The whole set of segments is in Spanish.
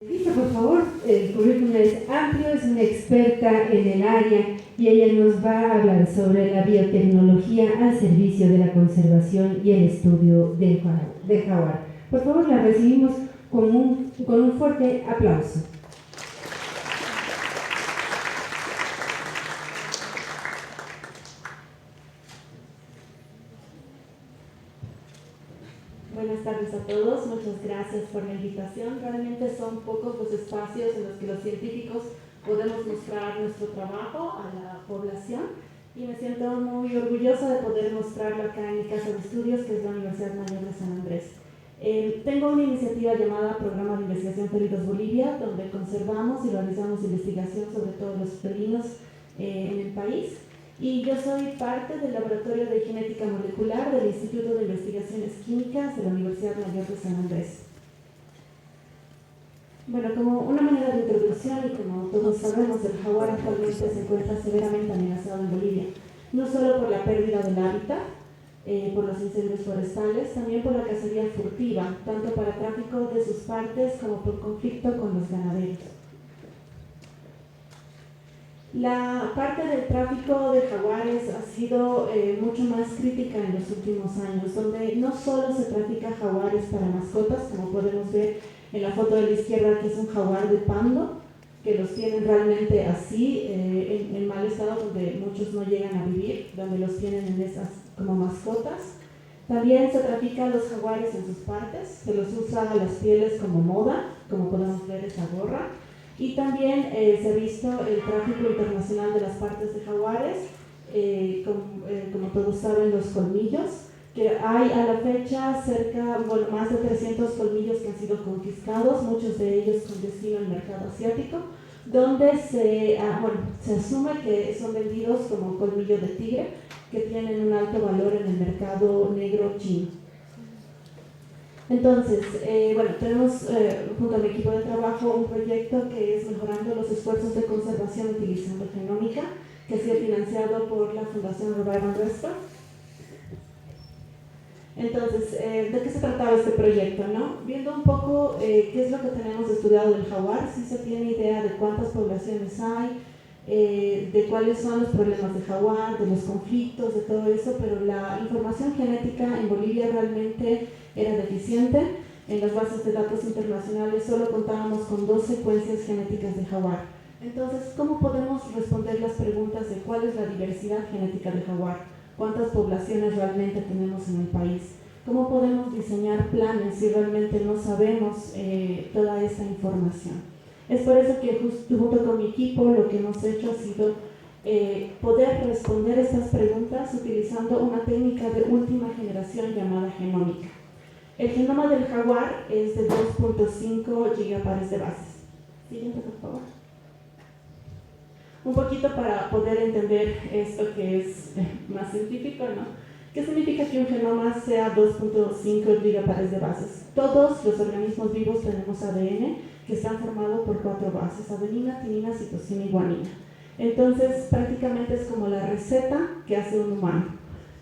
Lisa, por favor, el currículum es amplio, es una experta en el área y ella nos va a hablar sobre la biotecnología al servicio de la conservación y el estudio del jaguar. Por favor, la recibimos con un fuerte aplauso. Buenas tardes a todos, muchas gracias por la invitación. Realmente son pocos los espacios en los que los científicos podemos mostrar nuestro trabajo a la población y me siento muy orgullosa de poder mostrarlo acá en mi casa de estudios, que es la Universidad Mayor de San Andrés. Tengo una iniciativa llamada Programa de Investigación Felinos Bolivia, donde conservamos y realizamos investigación sobre todos los felinos en el país. Y yo soy parte del Laboratorio de Genética Molecular del Instituto de Investigaciones Químicas de la Universidad Mayor de San Andrés. Bueno, como una manera de introducción y como todos sabemos, el jaguar actualmente se encuentra severamente amenazado en Bolivia, no solo por la pérdida del hábitat, por los incendios forestales, también por la cacería furtiva, tanto para tráfico de sus partes como por conflicto con los ganaderos. La parte del tráfico de jaguares ha sido mucho más crítica en los últimos años, donde no solo se trafica jaguares para mascotas, como podemos ver en la foto de la izquierda, que es un jaguar de pando, que los tienen realmente así, en mal estado, donde muchos no llegan a vivir, donde los tienen en esas como mascotas. También se trafica a los jaguares en sus partes, se los usa a las pieles como moda, como podemos ver esa gorra. Y también se ha visto el tráfico internacional de las partes de jaguares, como todos saben, los colmillos, que hay a la fecha más de 300 colmillos que han sido confiscados, muchos de ellos con destino al mercado asiático, donde se asume que son vendidos como colmillo de tigre, que tienen un alto valor en el mercado negro chino. Entonces, tenemos junto al equipo de trabajo un proyecto que es mejorando los esfuerzos de conservación utilizando genómica, que ha sido financiado por la Fundación Revival Restore. Entonces, ¿de qué se trataba este proyecto, no? Viendo un poco qué es lo que tenemos estudiado del jaguar, sí se tiene idea de cuántas poblaciones hay, de cuáles son los problemas de jaguar, de los conflictos, de todo eso, pero la información genética en Bolivia realmente era deficiente. En las bases de datos internacionales solo contábamos con 2 secuencias genéticas de jaguar. Entonces, ¿cómo podemos responder las preguntas de cuál es la diversidad genética de jaguar? ¿Cuántas poblaciones realmente tenemos en el país? ¿Cómo podemos diseñar planes si realmente no sabemos toda esta información? Es por eso que junto con mi equipo lo que hemos hecho ha sido poder responder estas preguntas utilizando una técnica de última generación llamada genómica. El genoma del jaguar es de 2.5 gigapares de bases. Siguiente, por favor. Un poquito para poder entender esto que es más científico, ¿no? ¿Qué significa que un genoma sea 2.5 gigapares de bases? Todos los organismos vivos tenemos ADN que están formados por 4 bases: adenina, timina, citosina y guanina. Entonces, prácticamente es como la receta que hace un humano.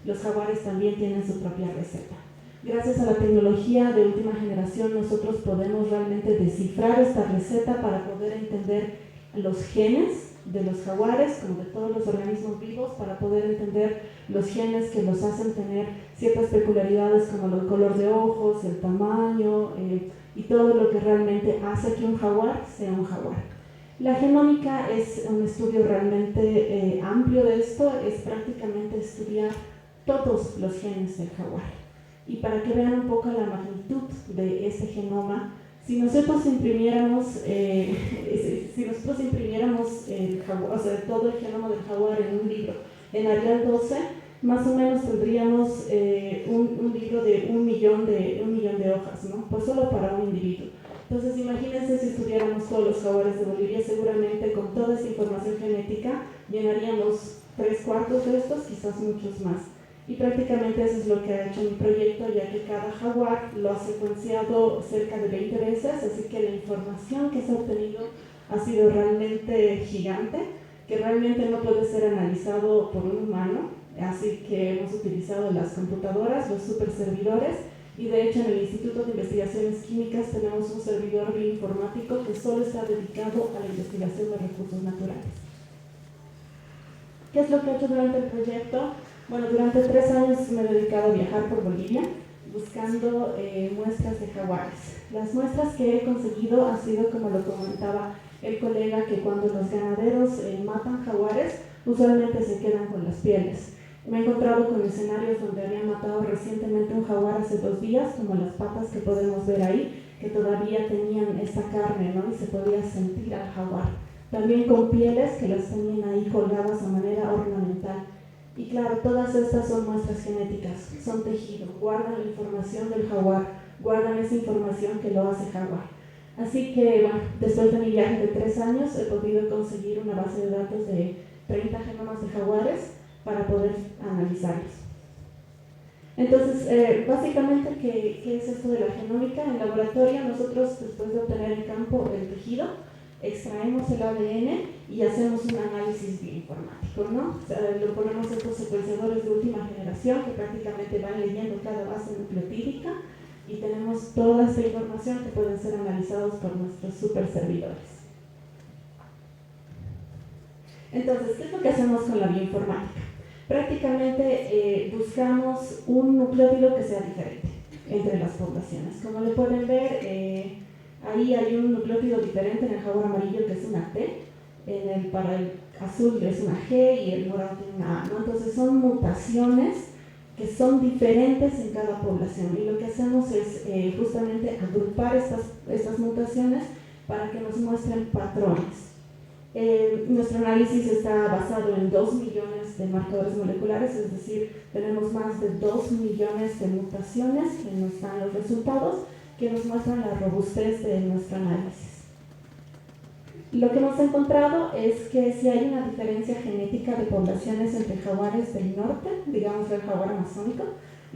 Los jaguares también tienen su propia receta. Gracias a la tecnología de última generación, nosotros podemos realmente descifrar esta receta para poder entender los genes de los jaguares, como de todos los organismos vivos, para poder entender los genes que los hacen tener ciertas peculiaridades como el color de ojos, el tamaño y todo lo que realmente hace que un jaguar sea un jaguar. La genómica es un estudio realmente amplio de esto, es prácticamente estudiar todos los genes del jaguar. Y para que vean un poco la magnitud de ese genoma, si nosotros imprimiéramos el jaguar, o sea, todo el genoma del jaguar en un libro, en Arial 12, más o menos tendríamos un libro de un millón de hojas, ¿no? Pues solo para un individuo. Entonces, imagínense si estudiáramos todos los jaguares de Bolivia, seguramente con toda esa información genética llenaríamos 3/4 de estos, quizás muchos más. Y prácticamente eso es lo que ha hecho mi proyecto, ya que cada jaguar lo ha secuenciado cerca de 20 veces, así que la información que se ha obtenido ha sido realmente gigante, que realmente no puede ser analizado por un humano, así que hemos utilizado las computadoras, los superservidores, Y de hecho en el Instituto de Investigaciones Químicas tenemos un servidor bioinformático que solo está dedicado a la investigación de recursos naturales. ¿Qué es lo que he hecho durante el proyecto? Bueno, durante 3 años me he dedicado a viajar por Bolivia buscando muestras de jaguares. Las muestras que he conseguido han sido, como lo comentaba el colega, que cuando los ganaderos matan jaguares, usualmente se quedan con las pieles. Me he encontrado con escenarios donde habían matado recientemente un jaguar hace 2 días, como las patas que podemos ver ahí, que todavía tenían esta carne, ¿no? Y se podía sentir al jaguar. También con pieles que las tenían ahí colgadas a manera ornamental. Y claro, todas estas son muestras genéticas, son tejido, guardan la información del jaguar, guardan esa información que lo hace jaguar. Así que, bueno, después de mi viaje de 3 años he podido conseguir una base de datos de 30 genomas de jaguares para poder analizarlos. Entonces, básicamente, ¿qué es esto de la genómica? En laboratorio nosotros, después de obtener en campo el tejido, extraemos el ADN y hacemos un análisis bioinformático, ¿no? O sea, lo ponemos estos secuenciadores de última generación que prácticamente van leyendo cada base nucleotídica y tenemos toda esta información que pueden ser analizados por nuestros superservidores. Entonces, ¿qué es lo que hacemos con la bioinformática? Prácticamente buscamos un nucleótido que sea diferente entre las poblaciones. Como le pueden ver, ahí hay un nucleótido diferente en el jaguar amarillo, que es una T, para el azul es una G y el morado tiene una A, ¿no? Entonces son mutaciones que son diferentes en cada población y lo que hacemos es justamente agrupar estas mutaciones para que nos muestren patrones. Nuestro análisis está basado en 2 millones de marcadores moleculares, es decir, tenemos más de 2 millones de mutaciones que nos dan los resultados, que nos muestran la robustez de nuestro análisis. Lo que hemos encontrado es que si hay una diferencia genética de poblaciones entre jaguares del norte, digamos el jaguar amazónico,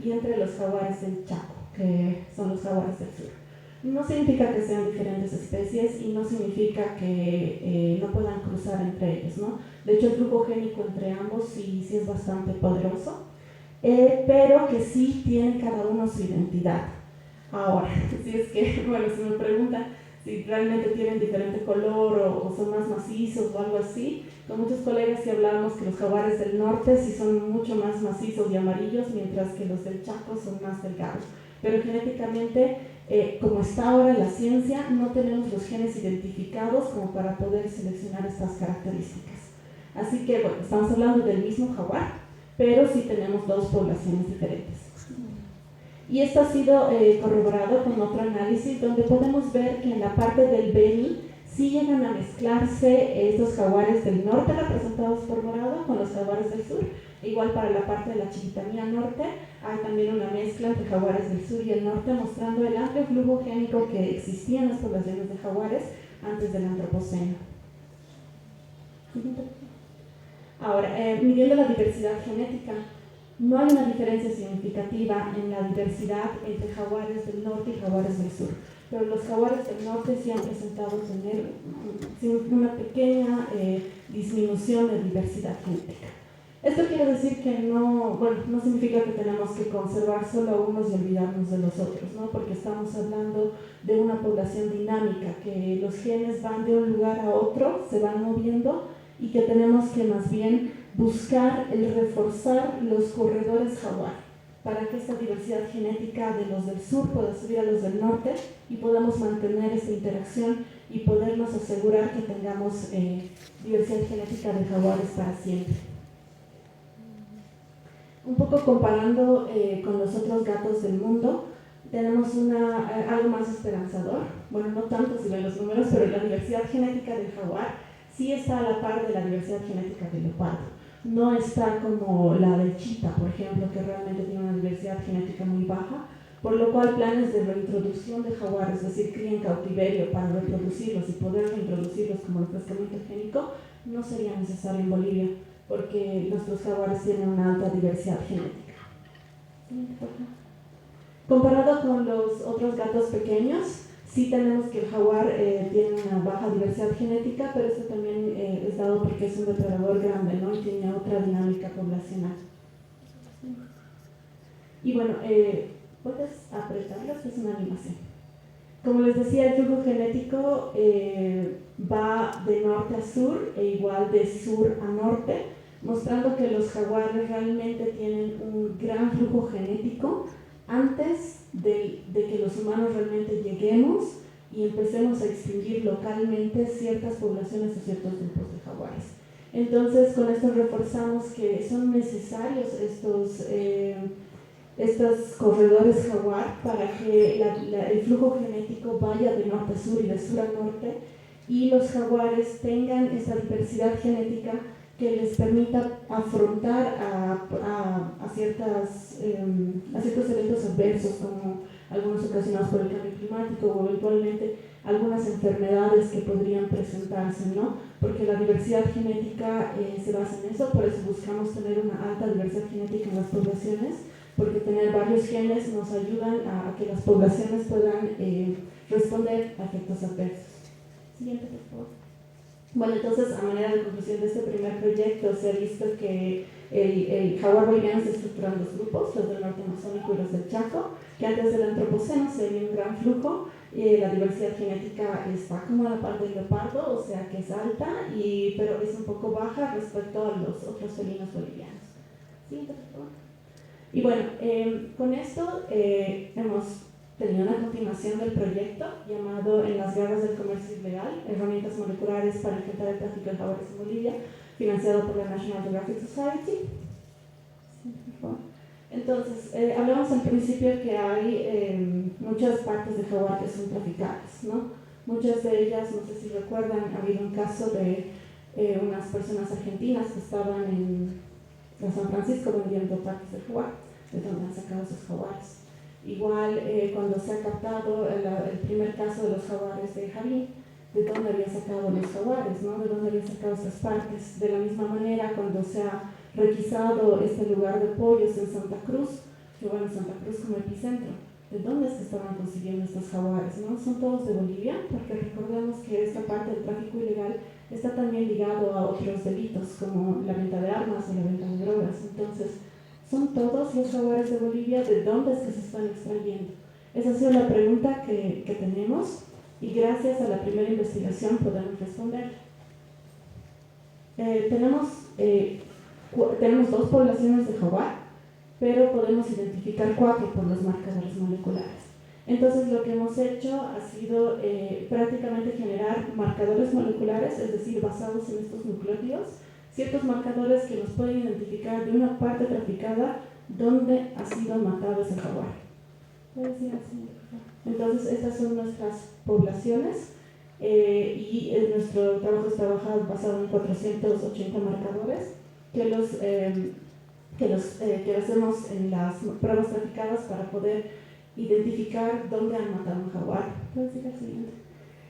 y entre los jaguares del Chaco, que son los jaguares del sur. No significa que sean diferentes especies y no significa que no puedan cruzar entre ellos, ¿no? De hecho, el flujo génico entre ambos sí es bastante poderoso, pero que sí tienen cada uno su identidad. Ahora, si es que, bueno, si me preguntan si realmente tienen diferente color o son más macizos o algo así, con muchos colegas sí hablábamos que los jaguares del norte sí son mucho más macizos y amarillos, mientras que los del Chaco son más delgados. Pero genéticamente, como está ahora la ciencia, no tenemos los genes identificados como para poder seleccionar estas características. Así que, bueno, estamos hablando del mismo jaguar, pero sí tenemos 2 poblaciones diferentes. Y esto ha sido corroborado con otro análisis donde podemos ver que en la parte del Beni sí llegan a mezclarse estos jaguares del norte representados por morado con los jaguares del sur. Igual para la parte de la Chiquitanía norte hay también una mezcla entre jaguares del sur y el norte, mostrando el amplio flujo génico que existía en las poblaciones de jaguares antes del Antropoceno. Ahora, midiendo la diversidad genética, no hay una diferencia significativa en la diversidad entre jaguares del norte y jaguares del sur, pero los jaguares del norte sí han presentado tener una pequeña disminución de diversidad genética. Esto quiere decir que no significa que tenemos que conservar solo a unos y olvidarnos de los otros, ¿no? Porque estamos hablando de una población dinámica, que los genes van de un lugar a otro, se van moviendo y que tenemos que más bien buscar el reforzar los corredores jaguar para que esta diversidad genética de los del sur pueda subir a los del norte y podamos mantener esta interacción y podernos asegurar que tengamos diversidad genética de jaguares para siempre. Un poco comparando con los otros gatos del mundo, tenemos algo más esperanzador. Bueno, no tanto si ven los números, pero la diversidad genética del jaguar sí está a la par de la diversidad genética del leopardo. No está como la del chita, por ejemplo, que realmente tiene una diversidad genética muy baja, por lo cual planes de reintroducción de jaguares, es decir, cría en cautiverio para reproducirlos y poder reintroducirlos como refrescamiento génico, no sería necesario en Bolivia, porque nuestros jaguares tienen una alta diversidad genética. Comparado con los otros gatos pequeños, sí tenemos que el jaguar tiene una baja diversidad genética, pero eso también es dado porque es un depredador grande, ¿no? Y tiene otra dinámica poblacional. Y bueno, Puedes apretarlas, que es una animación. Como les decía, el flujo genético va de norte a sur e igual de sur a norte, mostrando que los jaguares realmente tienen un gran flujo genético antes de que los humanos realmente lleguemos y empecemos a extinguir localmente ciertas poblaciones o ciertos grupos de jaguares. Entonces, con esto reforzamos que son necesarios estos corredores jaguar para que el flujo genético vaya de norte a sur y de sur a norte y los jaguares tengan esa diversidad genética que les permita afrontar a ciertos eventos adversos como algunos ocasionados por el cambio climático o eventualmente algunas enfermedades que podrían presentarse, ¿no? Porque la diversidad genética se basa en eso, por eso buscamos tener una alta diversidad genética en las poblaciones, porque tener varios genes nos ayudan a que las poblaciones puedan responder a efectos adversos. Siguiente, por favor. Bueno, entonces, a manera de conclusión de este primer proyecto, se ha visto que el jaguar boliviano se estructura en dos grupos, los del norte amazónico y los del Chaco, que antes del antropoceno se veía un gran flujo, la diversidad genética está como a la par del leopardo, o sea que es alta, pero es un poco baja respecto a los otros felinos bolivianos. Siguiente, por favor. Y bueno, con esto hemos tenido una continuación del proyecto llamado En las garras del comercio ilegal, herramientas moleculares para enfrentar el tráfico de jaguares en Bolivia, financiado por la National Geographic Society. Entonces, hablamos al principio que hay muchas partes de jaguar que son traficadas, ¿no? Muchas de ellas, no sé si recuerdan, ha habido un caso de unas personas argentinas que estaban en San Francisco vendiendo partes de jaguar, de donde han sacado esos jaguares. Igual cuando se ha captado el primer caso de los jaguares de Javín, de dónde había sacado los jaguares, ¿no? De dónde había sacado esas partes. De la misma manera, cuando se ha requisado este lugar de pollos en Santa Cruz, que bueno, Santa Cruz como epicentro, ¿de dónde es que estaban consiguiendo estos jaguares? ¿No? Son todos de Bolivia, porque recordemos que esta parte del tráfico ilegal está también ligado a otros delitos, como la venta de armas o la venta de drogas. Entonces, ¿son todos los jaguares de Bolivia? ¿De dónde es que se están extrayendo? Esa ha sido la pregunta que tenemos y gracias a la primera investigación podemos responder. Tenemos dos poblaciones de jaguar, pero podemos identificar 4 por los marcadores moleculares. Entonces lo que hemos hecho ha sido prácticamente generar marcadores moleculares, es decir, basados en estos nucleótidos, ciertos marcadores que nos pueden identificar de una parte traficada donde ha sido matado ese jaguar. Entonces estas son nuestras poblaciones y nuestro trabajo está basado en 480 marcadores que hacemos en las pruebas traficadas para poder identificar dónde han matado un jaguar. ¿Puedes ir al siguiente?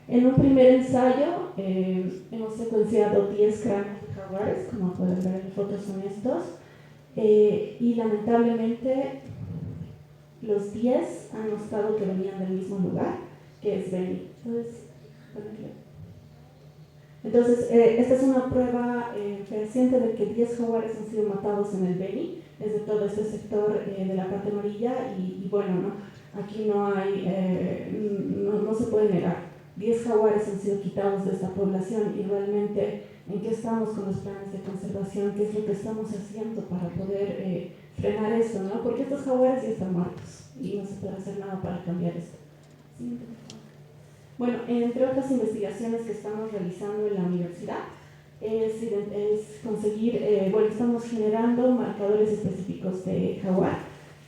En un primer ensayo hemos secuenciado 10 cráneos de jaguares, como pueden ver en las fotos son estos, y lamentablemente los 10 han mostrado que venían del mismo lugar, que es Beni. Entonces, esta es una prueba fehaciente de que 10 jaguares han sido matados en el Beni, desde todo este sector de la parte amarilla, y bueno, ¿no? Aquí no hay, no se puede negar. 10 jaguares han sido quitados de esta población y realmente en qué estamos con los planes de conservación, qué es lo que estamos haciendo para poder frenar esto, ¿no? Porque estos jaguares ya están muertos y no se puede hacer nada para cambiar esto. Siguiente, por favor. Bueno, entre otras investigaciones que estamos realizando en la universidad es conseguir, bueno, estamos generando marcadores específicos de jaguar,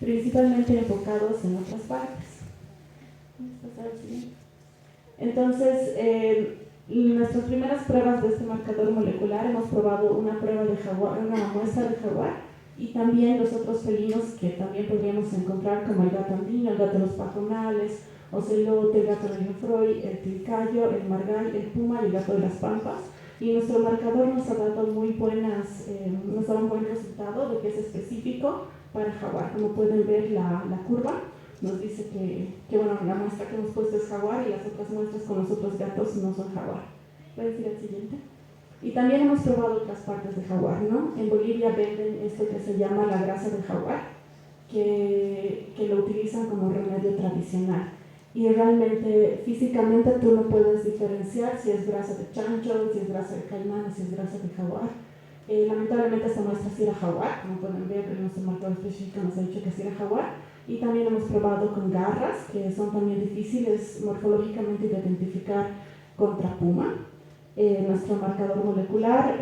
principalmente enfocados en otras partes. Vamos a pasar al siguiente. Entonces, nuestras primeras pruebas de este marcador molecular hemos probado una prueba de jaguar, una muestra de jaguar y también los otros felinos que también podríamos encontrar como el gato andino, el gato de los pajonales, ocelote, el gato de Leonfroy, el tilcayo, el margal, el puma y el gato de las pampas. Y nuestro marcador nos ha dado nos da un buen resultado de que es específico para jaguar. Como pueden ver la curva nos dice que bueno, la muestra que hemos puesto es jaguar y las otras muestras con los otros gatos no son jaguar. ¿Puedes ir al siguiente? Y también hemos probado otras partes de jaguar, ¿no? En Bolivia venden esto que se llama la grasa de jaguar, que lo utilizan como remedio tradicional. Y realmente, físicamente, tú no puedes diferenciar si es grasa de chancho, si es grasa de caimán, si es grasa de jaguar. Lamentablemente esta muestra sí era jaguar, como pueden ver, nuestro marcador específico nos ha dicho que sí era jaguar. Y también hemos probado con garras, que son también difíciles morfológicamente de identificar contra puma. Nuestro marcador molecular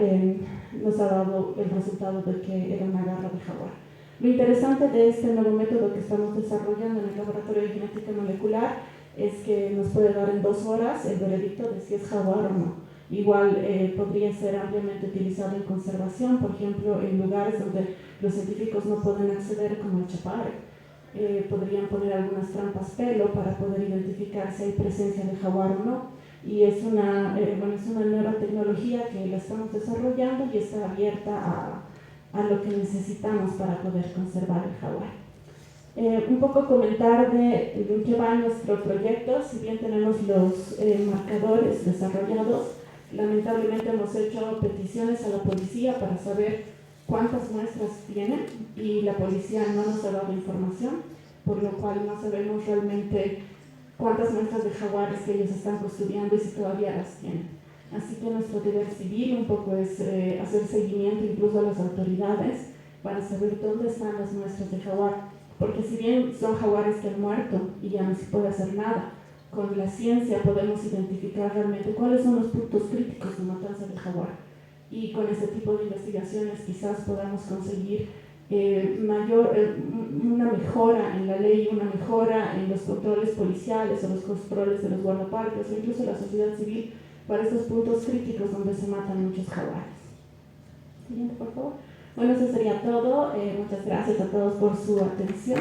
nos ha dado el resultado de que era una garra de jaguar. Lo interesante de este nuevo método que estamos desarrollando en el laboratorio de genética molecular es que nos puede dar en 2 horas el veredicto de si es jaguar o no. Igual podría ser ampliamente utilizado en conservación, por ejemplo, en lugares donde los científicos no pueden acceder, como el Chapare. Podrían poner algunas trampas pelo para poder identificar si hay presencia de jaguar o no. Y es una nueva tecnología que la estamos desarrollando y está abierta a lo que necesitamos para poder conservar el jaguar. Un poco comentar de qué va nuestro proyecto. Si bien tenemos los marcadores desarrollados, lamentablemente hemos hecho peticiones a la policía para saber cuántas muestras tienen y la policía no nos ha dado información, por lo cual no sabemos realmente cuántas muestras de jaguares que ellos están custodiando y si todavía las tienen. Así que nuestro deber civil un poco es hacer seguimiento incluso a las autoridades para saber dónde están las muestras de jaguar, porque si bien son jaguares que han muerto y ya no se puede hacer nada, con la ciencia podemos identificar realmente cuáles son los puntos críticos de matanza del jaguar, y con este tipo de investigaciones quizás podamos conseguir una mejora en la ley, una mejora en los controles policiales o los controles de los guardaparques o incluso la sociedad civil para estos puntos críticos donde se matan muchos jaguares. Siguiente, por favor. Bueno, eso sería todo. Muchas gracias a todos por su atención.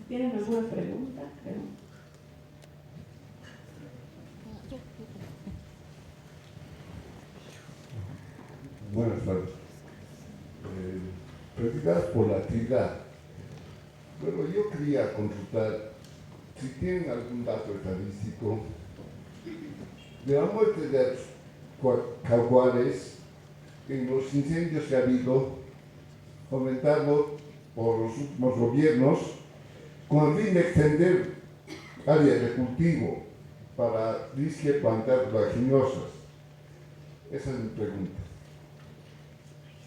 ¿Tienen alguna pregunta? Creo. Buenas tardes. Predicadas por la actividad. Bueno, yo quería consultar si tienen algún dato estadístico de la muerte de jaguares en los incendios que ha habido, fomentado por los últimos gobiernos, con el fin de extender áreas de cultivo para disque plantas oleaginosas. Esa es mi pregunta.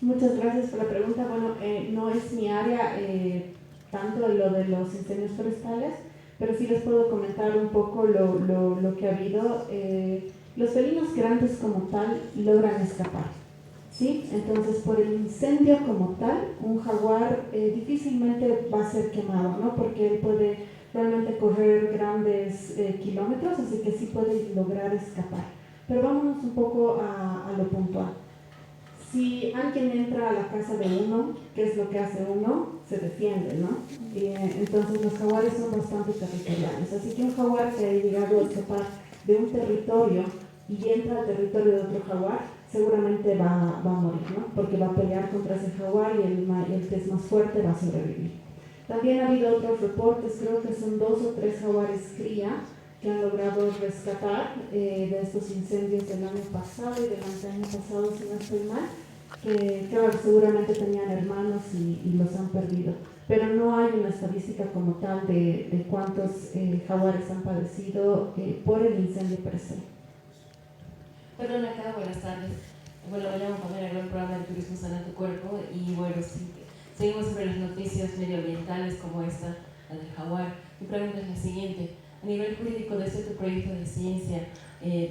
Muchas gracias por la pregunta. Bueno, no es mi área tanto lo de los incendios forestales, pero sí les puedo comentar un poco lo que ha habido. Los felinos grandes como tal logran escapar, ¿sí? Entonces, por el incendio como tal, un jaguar difícilmente va a ser quemado, ¿no? Porque él puede realmente correr grandes kilómetros, así que sí puede lograr escapar. Pero vámonos un poco a lo puntual. Si alguien entra a la casa de uno, ¿qué es lo que hace uno? Se defiende, ¿no? Entonces los jaguares son bastante territoriales, así que un jaguar que haya llegado a escapar de un territorio y entra al territorio de otro jaguar, seguramente va a morir, ¿no? Porque va a pelear contra ese jaguar y el que es más fuerte va a sobrevivir. También ha habido otros reportes, creo que son 2 o 3 jaguares cría que han logrado rescatar de estos incendios del año pasado y del año pasado, si no estoy mal, que claro, seguramente tenían hermanos y los han perdido. Pero no hay una estadística como tal de cuántos jaguares han padecido por el incendio per se. Perdón, acá, buenas tardes. Bueno, me llamo Pamela, hago el programa de Turismo Sana Tu Cuerpo y bueno, sí, seguimos sobre las noticias medioambientales como esta, la del jaguar. Mi pregunta es la siguiente. A nivel jurídico, desde tu proyecto de ciencia,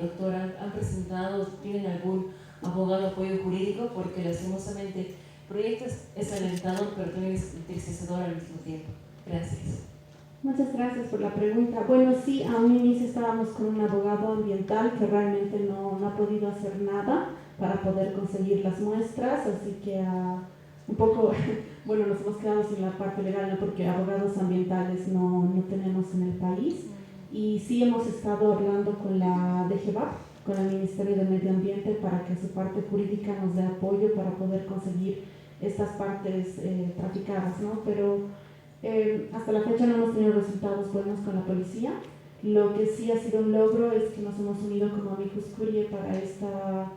doctora, ¿han presentado, tienen algún abogado apoyo jurídico? Porque lastimosamente el proyecto es alentador, pero también es entristecedor al mismo tiempo. Gracias. Muchas gracias por la pregunta. Bueno, sí, a un inicio estábamos con un abogado ambiental que realmente no ha podido hacer nada para poder conseguir las muestras, así que un poco, bueno, nos hemos quedado sin la parte legal, ¿no? Porque abogados ambientales no tenemos en el país. Y sí hemos estado hablando con la DGVAP, con el Ministerio de Medio Ambiente, para que su parte jurídica nos dé apoyo para poder conseguir estas partes traficadas, ¿no? Pero Hasta la fecha no hemos tenido resultados buenos con la policía. Lo que sí ha sido un logro es que nos hemos unido como amicus curiae para esta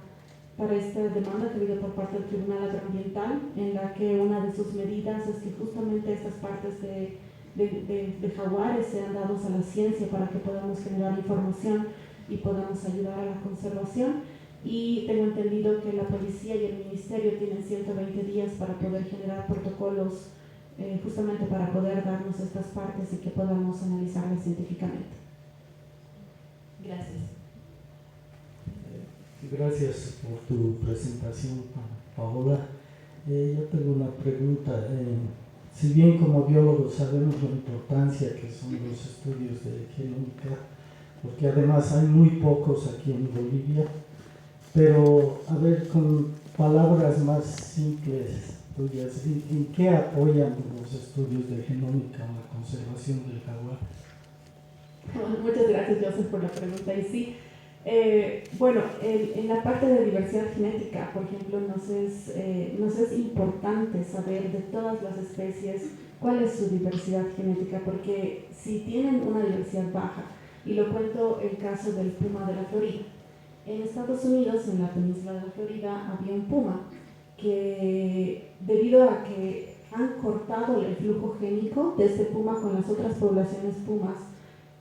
demanda que ha habido por parte del Tribunal Agroambiental, en la que una de sus medidas es que justamente estas partes de jaguares sean dados a la ciencia para que podamos generar información y podamos ayudar a la conservación. Y tengo entendido que la policía y el ministerio tienen 120 días para poder generar protocolos justamente para poder darnos estas partes y que podamos analizarlas científicamente. Gracias. Gracias por tu presentación, Paola. Yo tengo una pregunta. Si bien como biólogos sabemos la importancia que son los estudios de genómica, porque además hay muy pocos aquí en Bolivia, pero a ver, con palabras más simples tuyas, ¿en qué apoyan los estudios de genómica en la conservación del jaguar? Muchas gracias, Joseph, por la pregunta. Y sí, bueno, en la parte de diversidad genética, por ejemplo, nos es importante saber de todas las especies cuál es su diversidad genética, porque si tienen una diversidad baja, y lo cuento el caso del puma de la Florida. En Estados Unidos, en la península de la Florida, había un puma que, debido a que han cortado el flujo génico de este puma con las otras poblaciones pumas,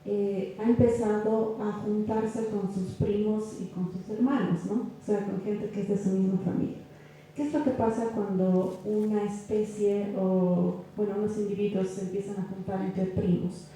ha empezado a juntarse con sus primos y con sus hermanos, ¿no? O sea, con gente que es de su misma familia. ¿Qué es lo que pasa cuando una especie o, bueno, unos individuos se empiezan a juntar entre primos?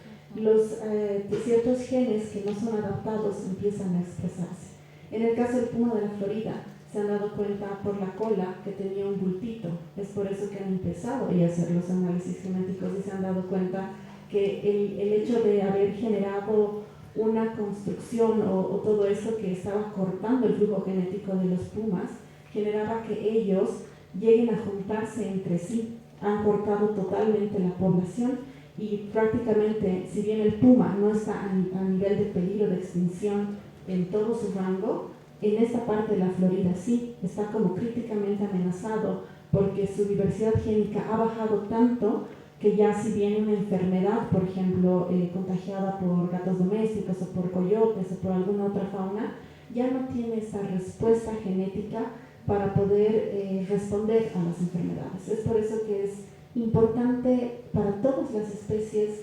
Ciertos genes que no son adaptados empiezan a expresarse. En el caso del puma de la Florida, se han dado cuenta por la cola que tenía un bultito. Es por eso que han empezado a hacer los análisis genéticos y se han dado cuenta que el hecho de haber generado una construcción o todo eso que estaba cortando el flujo genético de los pumas, generaba que ellos lleguen a juntarse entre sí. Han cortado totalmente la población y prácticamente, si bien el puma no está a nivel de peligro de extinción en todo su rango, en esta parte de la Florida sí, está como críticamente amenazado porque su diversidad génica ha bajado tanto que ya si viene una enfermedad, por ejemplo, contagiada por gatos domésticos o por coyotes o por alguna otra fauna, ya no tiene esa respuesta genética para poder responder a las enfermedades. Es por eso que es importante para todas las especies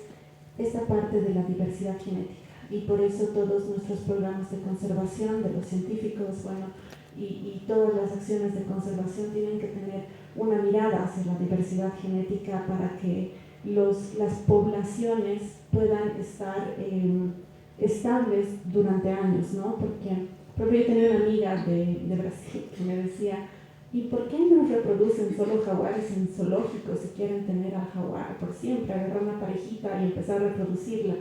esta parte de la diversidad genética y por eso todos nuestros programas de conservación de los científicos, bueno, y todas las acciones de conservación tienen que tener una mirada hacia la diversidad genética para que las poblaciones puedan estar estables durante años, ¿no? Porque yo tenía una amiga de Brasil que me decía, ¿y por qué no reproducen solo jaguares en zoológicos si quieren tener al jaguar por siempre, agarrar una parejita y empezar a reproducirla?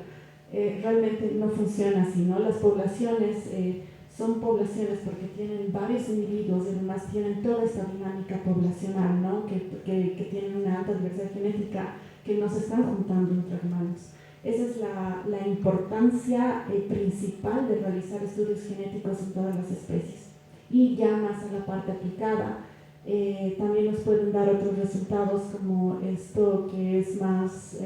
Realmente no funciona así, ¿no? Las poblaciones son poblaciones porque tienen varios individuos y además tienen toda esta dinámica poblacional, ¿no? que tienen una alta diversidad genética que no se están juntando entre hermanos. Esa es la importancia principal de realizar estudios genéticos en todas las especies. Y ya más a la parte aplicada, también nos pueden dar otros resultados como esto que es más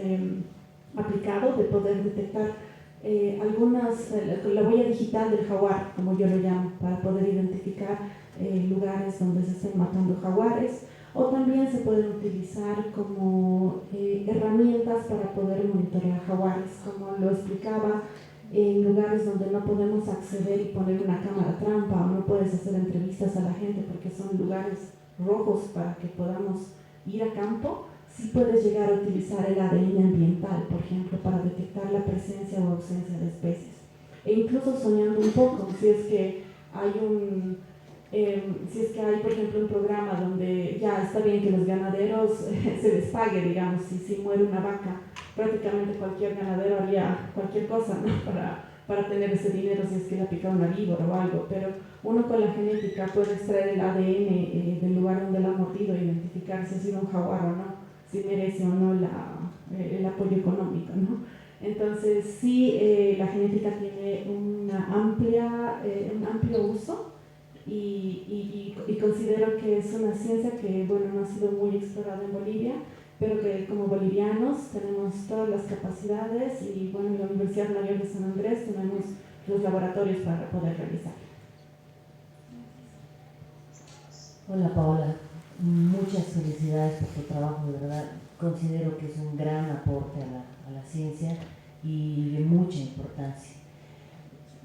aplicado, de poder detectar la huella digital del jaguar, como yo lo llamo, para poder identificar lugares donde se estén matando jaguares, o también se pueden utilizar como herramientas para poder monitorear jaguares, como lo explicaba, en lugares donde no podemos acceder y poner una cámara trampa o no puedes hacer entrevistas a la gente porque son lugares rojos para que podamos ir a campo. Sí puedes llegar a utilizar el ADN ambiental, por ejemplo, para detectar la presencia o ausencia de especies. E incluso soñando un poco, si es que hay por ejemplo, un programa donde ya está bien que los ganaderos se les pague, digamos, si muere una vaca, prácticamente cualquier ganadero haría cualquier cosa, ¿no? para tener ese dinero si es que le ha picado una víbora o algo, pero uno con la genética puede extraer el ADN del lugar donde la ha mordido e identificar si ha sido un jaguar o no, si merece o no el apoyo económico, ¿no? Entonces, sí, la genética tiene un amplio uso y considero que es una ciencia que, bueno, no ha sido muy explorada en Bolivia pero que como bolivianos tenemos todas las capacidades y bueno, en la Universidad Mayor de San Andrés tenemos los laboratorios para poder realizar. Hola Paola, muchas felicidades por tu trabajo, de verdad. Considero que es un gran aporte a la ciencia y de mucha importancia.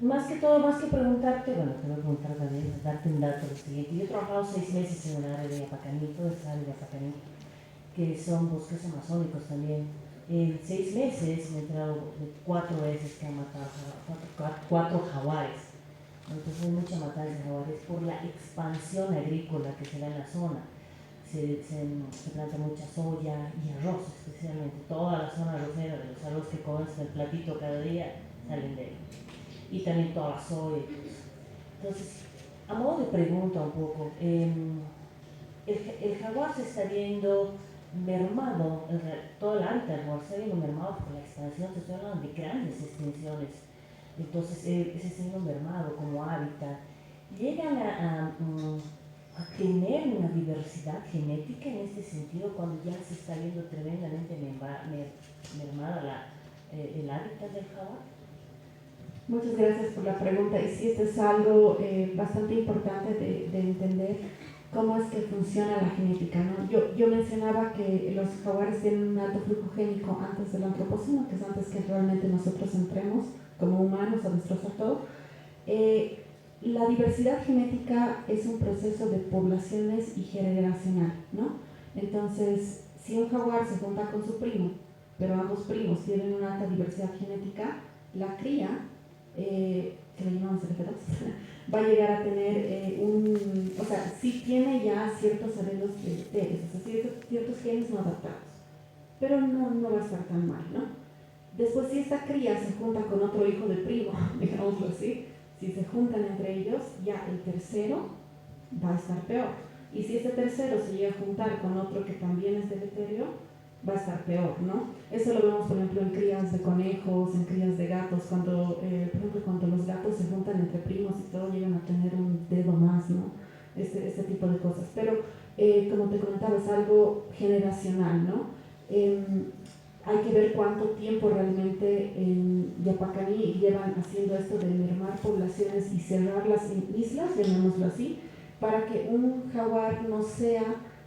Más que todo, más que preguntarte, bueno, te voy a preguntar también, darte un dato lo siguiente. Yo he trabajado 6 meses en el área de Yapacaní, toda esta área de Yapacaní, que son bosques amazónicos también. En 6 meses me he enterado de 4 veces que han matado 4 jaguares. Entonces hay mucha matanza de jaguares por la expansión agrícola que se da en la zona. Se planta mucha soya y arroz, especialmente. Toda la zona arrocera de los arroz que comes en el platito cada día salen de ahí. Y también toda la soya y todo eso. Entonces, a modo de pregunta un poco, el jaguar se está viendo mermado, todo el hábitat del jaguar se está viendo mermado por la expansión, se está hablando de grandes extinciones. Entonces, se está viendo mermado como hábitat. ¿Llegan a tener una diversidad genética en este sentido cuando ya se está viendo tremendamente mermada el hábitat del jaguar? Muchas gracias por la pregunta. Y sí, esto es algo bastante importante de entender cómo es que funciona la genética, ¿no? Yo mencionaba que los jaguares tienen un alto flujo génico antes del antropoceno, que es antes que realmente nosotros entremos como humanos a destrozar todo. La diversidad genética es un proceso de poblaciones y generacional, ¿no? Entonces, si un jaguar se junta con su primo, pero ambos primos tienen una alta diversidad genética, la cría, que le llamamos F2, va a llegar a tener o sea, sí tiene ya ciertos alelos deleterios, o sea, ciertos genes no adaptados, pero no va a estar tan mal, ¿no? Después, si esta cría se junta con otro hijo de primo, digámoslo así, si se juntan entre ellos, ya el tercero va a estar peor. Y si este tercero se llega a juntar con otro que también es deleterio, va a estar peor, ¿no? Eso lo vemos, por ejemplo, en crías de conejos, en crías de gatos, cuando, por ejemplo, cuando los gatos se juntan entre primos y todo, llegan a tener un dedo más, ¿no? Este tipo de cosas. Pero, como te comentaba, es algo generacional, ¿no? Hay que ver cuánto tiempo realmente en Yapacaní llevan haciendo esto de mermar poblaciones y cerrarlas en islas, llamémoslo así, para que un jaguar no sea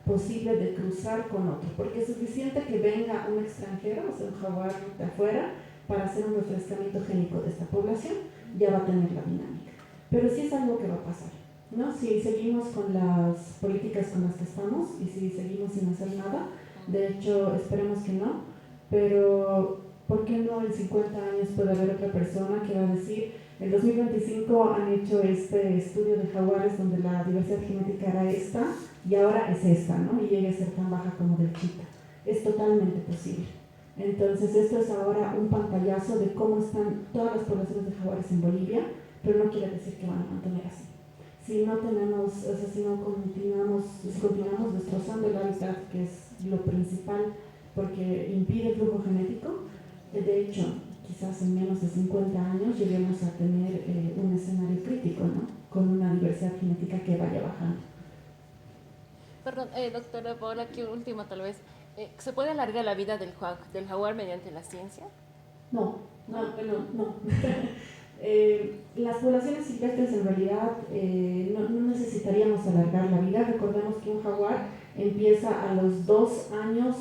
posible de cruzar con otro, porque es suficiente que venga un extranjero, o sea, un jaguar de afuera, para hacer un refrescamiento génico de esta población, ya va a tener la dinámica. Pero sí es algo que va a pasar, ¿no? Si seguimos con las políticas con las que estamos y si seguimos sin hacer nada, de hecho, esperemos que no, pero ¿por qué no en 50 años puede haber otra persona que va a decir, en 2025 han hecho este estudio de jaguares donde la diversidad genética era esta y ahora es esta, ¿no? Y llegue a ser tan baja como del chita. Es totalmente posible. Entonces esto es ahora un pantallazo de cómo están todas las poblaciones de jaguares en Bolivia, pero no quiere decir que van a mantener así. Si no tenemos, o sea, si continuamos destrozando el hábitat, que es lo principal, porque impide el flujo genético, de hecho, quizás en menos de 50 años lleguemos a tener un escenario crítico, ¿no? Con una diversidad genética que vaya bajando. Perdón, doctora Paola, aquí última tal vez. ¿Se puede alargar la vida del jaguar mediante la ciencia? No. Las poblaciones silvestres en realidad no necesitaríamos alargar la vida. Recordemos que un jaguar empieza a los 2 años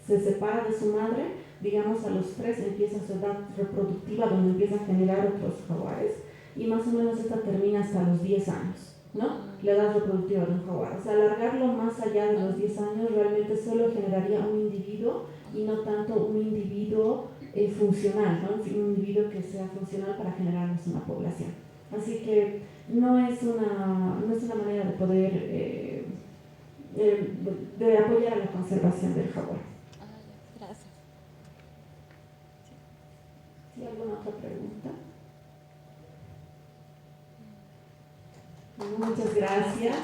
se separa de su madre, digamos a los 3 empieza su edad reproductiva donde empieza a generar otros jaguares y más o menos esta termina hasta los 10 años, ¿no? La edad reproductiva de un jaguar. O sea, alargarlo más allá de los 10 años realmente solo generaría un individuo y no tanto un individuo funcional, ¿no? Un individuo que sea funcional para generarnos una población. Así que no es una manera de poder de apoyar a la conservación del jaguar. Gracias. ¿Sí, alguna otra pregunta? Muchas gracias.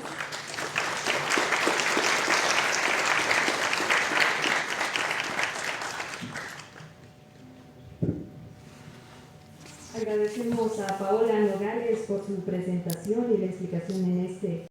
Agradecemos a Paola Nogales por su presentación y la explicación en este